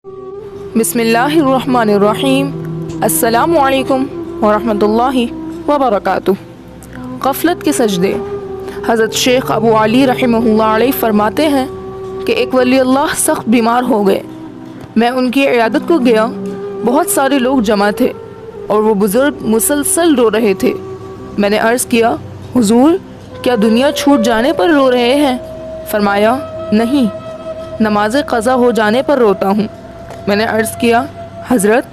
बिस्मिल्लाहिर्रहमानिर्रहीम। अस्सलामु अलैकुम वरहमतुल्लाहि वबरकातुह। गफलत के सजदे। हज़रत शेख अबू अली रहमतुल्लाह अलैह फरमाते हैं कि एक वली अल्लाह सख्त बीमार हो गए। मैं उनकी इयादत को गया। बहुत सारे लोग जमा थे और वो बुज़ुर्ग मुसलसल रो रहे थे। मैंने अर्ज़ किया, हुजूर क्या दुनिया छूट जाने पर रो रहे हैं? फरमाया, नहीं, नमाज क़ज़ा हो जाने पर रोता हूँ। मैंने अर्ज़ किया, हज़रत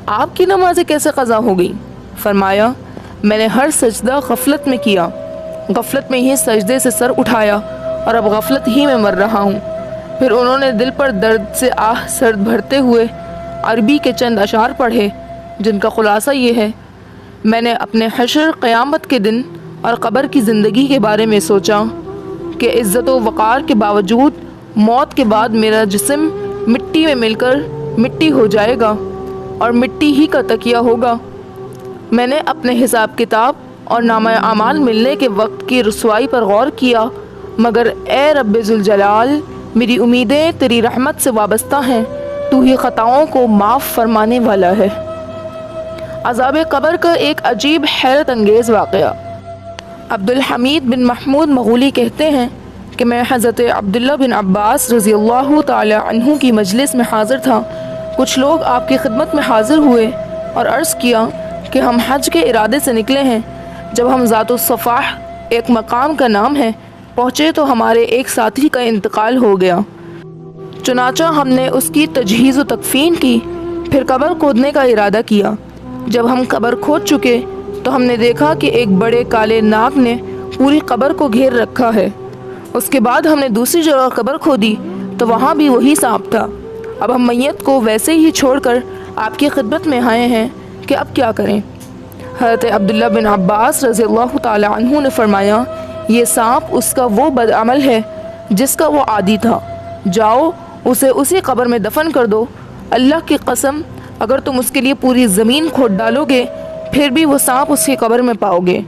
आपकी नमाज़ें कैसे क़ज़ा हो गई? फरमाया, मैंने हर सजदा गफलत में किया, गफलत में ही सजदे से सर उठाया और अब गफलत ही में मर रहा हूँ। फिर उन्होंने दिल पर दर्द से आह सर्द भरते हुए अरबी के चंद अशार पढ़े, जिनका खुलासा ये है, मैंने अपने हशर क़यामत के दिन और क़ब्र की ज़िंदगी के बारे में सोचा कि इज़्ज़त व वक़ार के बावजूद मौत के बाद मेरा जिस्म मिट्टी में मिलकर मिट्टी हो जाएगा और मिट्टी ही का तकिया होगा। मैंने अपने हिसाब किताब और नामा अमाल मिलने के वक्त की रुसवाई पर गौर किया, मगर ए रब्बे ज़ुल जलाल, मेरी उम्मीदें तेरी रहमत से वाबस्ता हैं, तू ही ख़ताओं को माफ़ फरमाने वाला है। अज़ाब क़ब्र का एक अजीब हैरत अंगेज़ वाक़या। अब्दुल हमीद बिन महमूद मग़ूली कहते हैं कि मैं हज़रत अब्दुल्ला बिन अब्बास रज़ियल्लाहु ताला अन्हु की मजलिस में हाज़िर था। कुछ लोग आपकी खिदमत में हाज़िर हुए और अर्ज़ किया कि हम हज के इरादे से निकले हैं। जब हम ज़ातुस सफ़ाह, एक मकाम का नाम है, पहुँचे तो हमारे एक साथी का इंतकाल हो गया। चुनाचा हमने उसकी तजहीज़ व तकफ़ीन की, फिर कब्र खोदने का इरादा किया। जब हम कब्र खोद चुके तो हमने देखा कि एक बड़े काले नाग ने पूरी कब्र को घेर रखा है। उसके बाद हमने दूसरी जगह कब्र खोदी तो वहाँ भी वही सांप था। अब हम मैयत को वैसे ही छोड़कर आपकी खिदमत में आए हैं कि अब क्या करें? हज़रत अब्दुल्ला बिन अब्बास रज़ियल्लाहु ताला अन्हु ने फरमाया, ये सांप उसका वो बदअमल है जिसका वो आदी था। जाओ उसे उसी कब्र में दफन कर दो। अल्लाह की कसम, अगर तुम उसके लिए पूरी ज़मीन खोद डालोगे फिर भी वो सांप उसकी कब्र में पाओगे।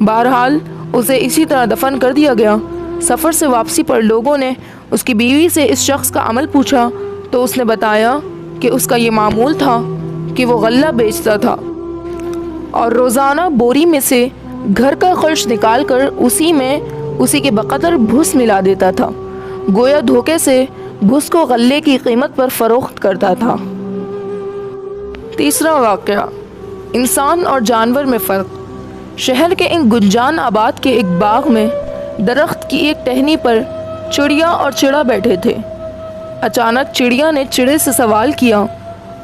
बहरहाल उसे इसी तरह दफन कर दिया गया। सफ़र से वापसी पर लोगों ने उसकी बीवी से इस शख्स का अमल पूछा तो उसने बताया कि उसका ये मामूल था कि वो गल्ला बेचता था और रोज़ाना बोरी में से घर का खर्च निकाल कर उसी के बकदर भुस मिला देता था। गोया धोखे से भुस को गल्ले की कीमत पर फ़रोख्त करता था। तीसरा वाक़या, इंसान और जानवर में फ़र्क। शहर के इन गुंजान आबाद के एक बाग में दरख्त की एक टहनी पर चिड़िया और चिड़ा बैठे थे। अचानक चिड़िया ने चिड़े से सवाल किया,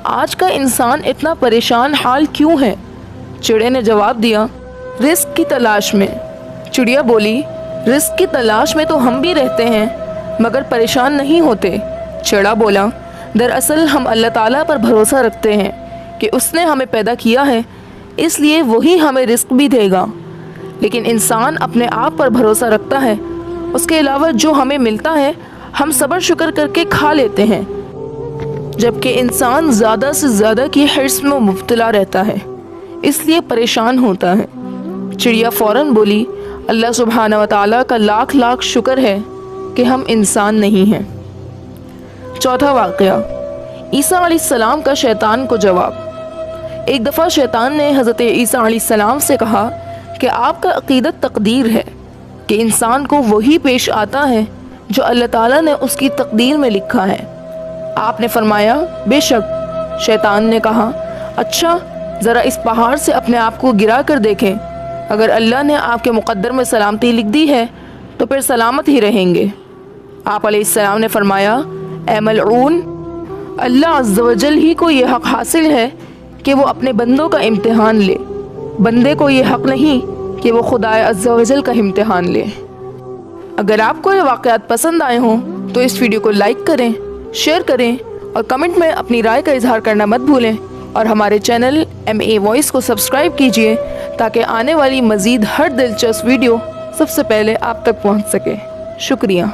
आज का इंसान इतना परेशान हाल क्यों है? चिड़े ने जवाब दिया, रिस्क की तलाश में। चिड़िया बोली, रिस्क की तलाश में तो हम भी रहते हैं मगर परेशान नहीं होते। चिड़ा बोला, दरअसल हम अल्लाह ताला पर भरोसा रखते हैं कि उसने हमें पैदा किया है, इसलिए वही हमें रिस्क भी देगा। लेकिन इंसान अपने आप पर भरोसा रखता है, उसके अलावा जो हमें मिलता है हम सब्र शुक्र करके खा लेते हैं, जबकि इंसान ज़्यादा से ज़्यादा की हिर्स में मुब्तला रहता है, इसलिए परेशान होता है। चिड़िया फ़ौरन बोली, अल्लाह सुब्हाना व तआला का लाख लाख शुक्र है कि हम इंसान नहीं हैं। चौथा वाक़या, ईसा अलैहिस्सलाम का शैतान को जवाब। एक दफ़ा शैतान ने हज़रत ईसा अलैहिस्सलाम से कहा कि आपका अक़ीदत तकदीर है कि इंसान को वही पेश आता है जो अल्लाह ताला ने उसकी तकदीर में लिखा है। आपने फरमाया, बेशक। शैतान ने कहा, अच्छा ज़रा इस पहाड़ से अपने आप को गिरा कर देखें, अगर अल्लाह ने आपके मुक़द्दर में सलामती लिख दी है तो फिर सलामत ही रहेंगे। आप अलैहिस्सलाम ने फरमाया, ऐ मलऊन, अल्लाह अज़्ज़ व जल ही को ये हक़ हासिल है कि वो अपने बंदों का इम्तिहान ले, बंदे को ये हक़ नहीं कि वो खुदाए अज़्ज़ व जल का इम्तिहान ले। अगर आपको ये वाक़यात पसंद आए हों तो इस वीडियो को लाइक करें, शेयर करें और कमेंट में अपनी राय का इजहार करना मत भूलें और हमारे चैनल MA वॉइस को सब्सक्राइब कीजिए ताकि आने वाली मज़ीद हर दिलचस्प वीडियो सबसे पहले आप तक पहुंच सके। शुक्रिया।